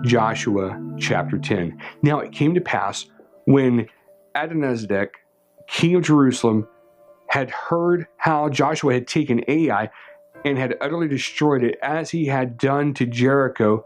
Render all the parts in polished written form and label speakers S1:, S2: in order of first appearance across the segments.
S1: Joshua chapter 10. Now it came to pass when Adonizedek, king of Jerusalem, had heard how Joshua had taken Ai and had utterly destroyed it, as he had done to Jericho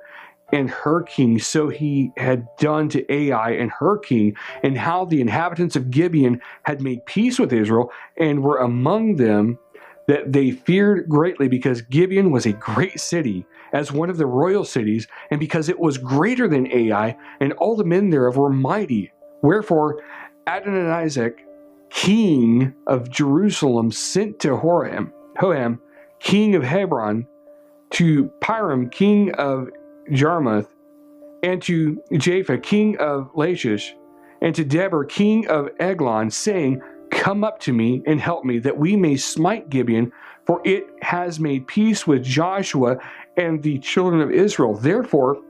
S1: and her king, so he had done to Ai and her king, and how the inhabitants of Gibeon had made peace with Israel and were among them, that they feared greatly, because Gibeon was a great city, as one of the royal cities, and because it was greater than Ai, and all the men thereof were mighty. Wherefore Adonizedek, king of Jerusalem, sent to Hoham, king of Hebron, to Piram, king of Jarmuth, and to Japha, king of Lachish, and to Deber, king of Eglon, saying, Come up to me and help me, that we may smite Gibeon, for it has made peace with Joshua and the children of Israel. Therefore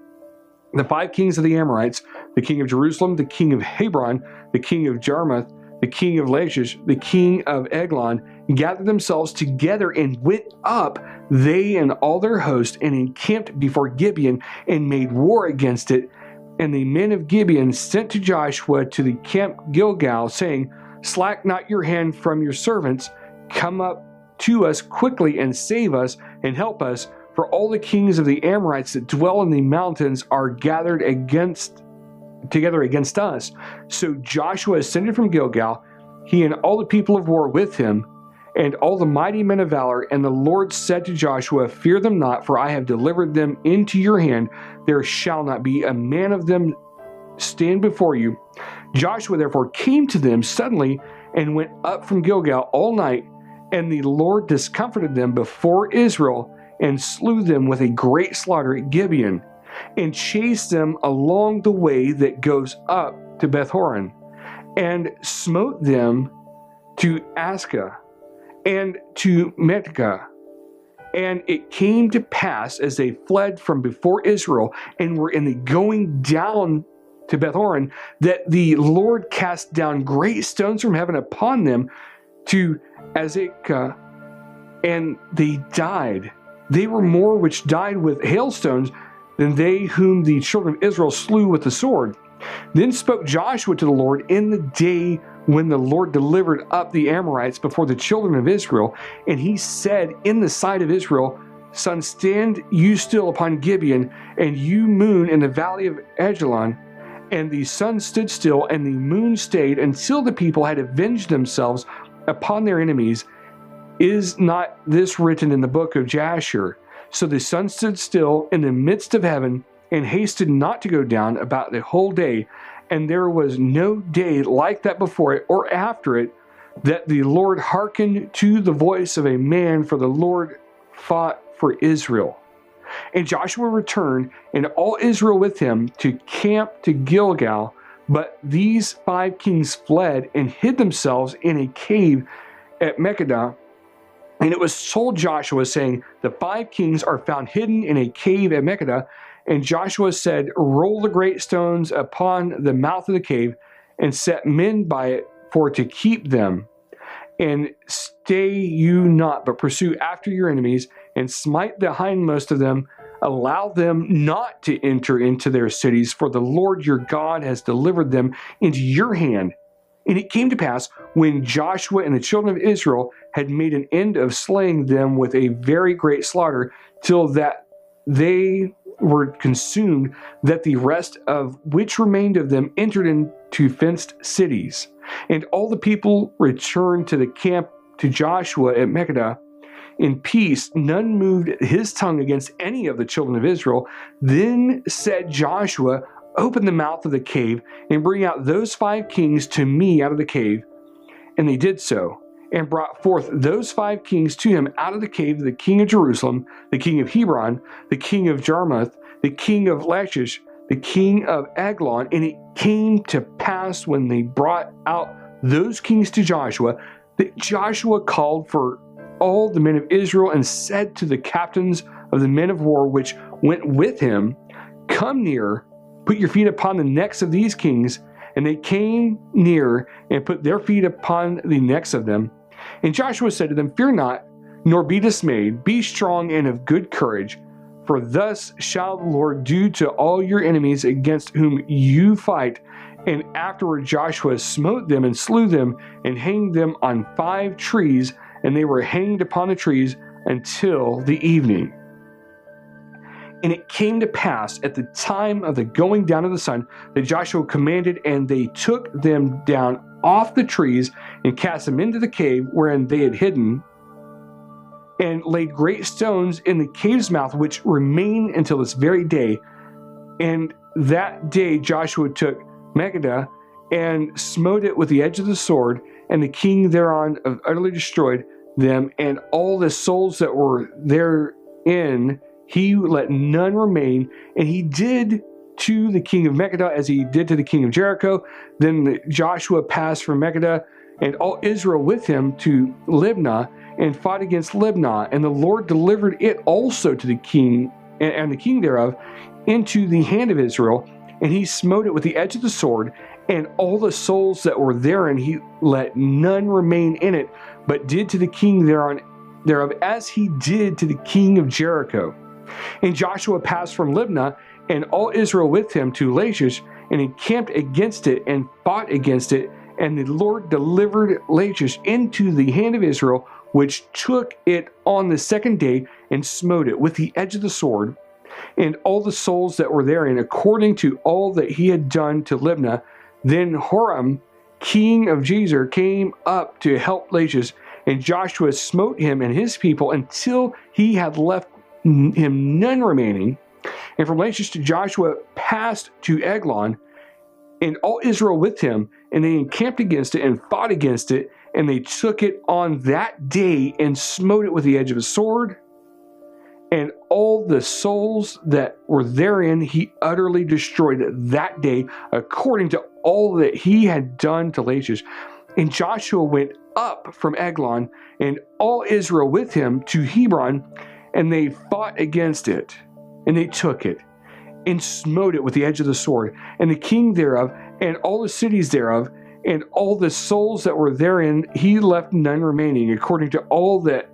S1: the 5 kings of the Amorites, the king of Jerusalem, the king of Hebron, the king of Jarmuth, the king of Lachish, the king of Eglon, gathered themselves together and went up, they and all their host, and encamped before Gibeon, and made war against it. And the men of Gibeon sent to Joshua to the camp Gilgal, saying, Slack not your hand from your servants, come up to us quickly and save us and help us, for all the kings of the Amorites that dwell in the mountains are gathered together against us. So Joshua ascended from Gilgal, he and all the people of war with him, and all the mighty men of valor. And the Lord said to Joshua, Fear them not, for I have delivered them into your hand. There shall not be a man of them stand before you. Joshua therefore came to them suddenly and went up from Gilgal all night, and the Lord discomfited them before Israel, and slew them with a great slaughter at Gibeon, and chased them along the way that goes up to Beth-horon, and smote them to Ascah and to Metkah. And it came to pass, as they fled from before Israel and were in the going down to Beth-horon, that the Lord cast down great stones from heaven upon them to Azekah, and they died. They were more which died with hailstones than they whom the children of Israel slew with the sword. Then spoke Joshua to the Lord in the day when the Lord delivered up the Amorites before the children of Israel, and he said in the sight of Israel, Sun, stand you still upon Gibeon, and you moon in the valley of Ajalon. And the sun stood still, and the moon stayed, until the people had avenged themselves upon their enemies. Is not this written in the book of Jasher? So the sun stood still in the midst of heaven, and hasted not to go down about the whole day. And there was no day like that before it or after it, that the Lord hearkened to the voice of a man, for the Lord fought for Israel. And Joshua returned, and all Israel with him, to camp to Gilgal. But these 5 kings fled and hid themselves in a cave at Makkedah. And it was told Joshua, saying, The 5 kings are found hidden in a cave at Makkedah. And Joshua said, Roll the great stones upon the mouth of the cave, and set men by it for to keep them. And stay you not, but pursue after your enemies, and smite the hindmost of them. Allow them not to enter into their cities, for the Lord your God has delivered them into your hand. And it came to pass, when Joshua and the children of Israel had made an end of slaying them with a very great slaughter, till that they were consumed, that the rest of which remained of them entered into fenced cities. And all the people returned to the camp to Joshua at Makkedah in peace. None moved his tongue against any of the children of Israel. Then said Joshua, Open the mouth of the cave, and bring out those 5 kings to me out of the cave. And they did so, and brought forth those 5 kings to him out of the cave, the king of Jerusalem, the king of Hebron, the king of Jarmuth, the king of Lachish, the king of Eglon. And it came to pass, when they brought out those kings to Joshua, that Joshua called for all the men of Israel, and said to the captains of the men of war which went with him, Come near, put your feet upon the necks of these kings. And they came near, and put their feet upon the necks of them. And Joshua said to them, Fear not, nor be dismayed. Be strong and of good courage. For thus shall the Lord do to all your enemies against whom you fight. And afterward Joshua smote them and slew them and hanged them on 5 trees, and they were hanged upon the trees until the evening. And it came to pass at the time of the going down of the sun that Joshua commanded, and they took them down off the trees and cast them into the cave wherein they had hidden, and laid great stones in the cave's mouth, which remain until this very day. And that day Joshua took Megiddo and smote it with the edge of the sword, and the king thereon utterly destroyed them, and all the souls that were therein he let none remain. And he did to the king of Megiddo as he did to the king of Jericho. Then Joshua passed from Megiddo and all Israel with him to Libnah, and fought against Libnah, and the Lord delivered it also to the king and the king thereof into the hand of Israel, and he smote it with the edge of the sword, and all the souls that were therein he let none remain in it, but did to the king thereof as he did to the king of Jericho. And Joshua passed from Libnah, and all Israel with him to Lachish, and encamped against it and fought against it, and the Lord delivered Lachish into the hand of Israel, which took it on the 2nd day and smote it with the edge of the sword, and all the souls that were therein, according to all that he had done to Libnah. Then Horam, king of Jazer, came up to help Lachish, and Joshua smote him and his people until he had left him none remaining. And from Lachish to Joshua passed to Eglon, and all Israel with him, and they encamped against it and fought against it, and they took it on that day and smote it with the edge of a sword, and all the souls that were therein he utterly destroyed that day, according to all that he had done to Lachish. And Joshua went up from Eglon, and all Israel with him to Hebron, and they fought against it, and they took it, and smote it with the edge of the sword, and the king thereof, and all the cities thereof, and all the souls that were therein, he left none remaining, according to all that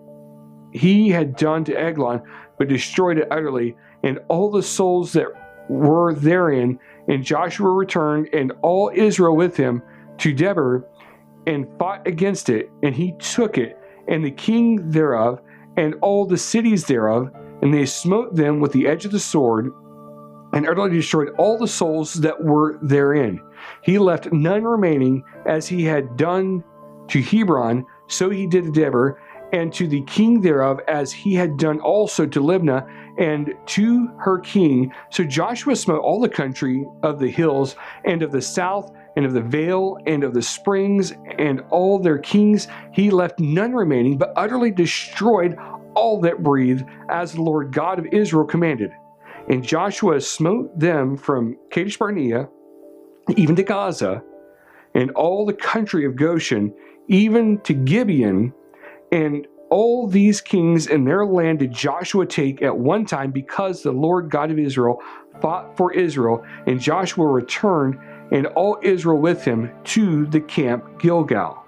S1: he had done to Eglon, but destroyed it utterly, and all the souls that were therein. And Joshua returned, and all Israel with him, to Debir, and fought against it, and he took it, and the king thereof, and all the cities thereof, and they smote them with the edge of the sword, and utterly destroyed all the souls that were therein. He left none remaining, as he had done to Hebron, so he did to Debir, and to the king thereof, as he had done also to Libnah, and to her king. So Joshua smote all the country of the hills, and of the south, and of the vale, and of the springs, and all their kings. He left none remaining, but utterly destroyed all that breathed, as the Lord God of Israel commanded. And Joshua smote them from Kadesh Barnea, even to Gaza, and all the country of Goshen, even to Gibeon. And all these kings and their land did Joshua take at one time, because the Lord God of Israel fought for Israel. And Joshua returned, and all Israel with him, to the camp Gilgal.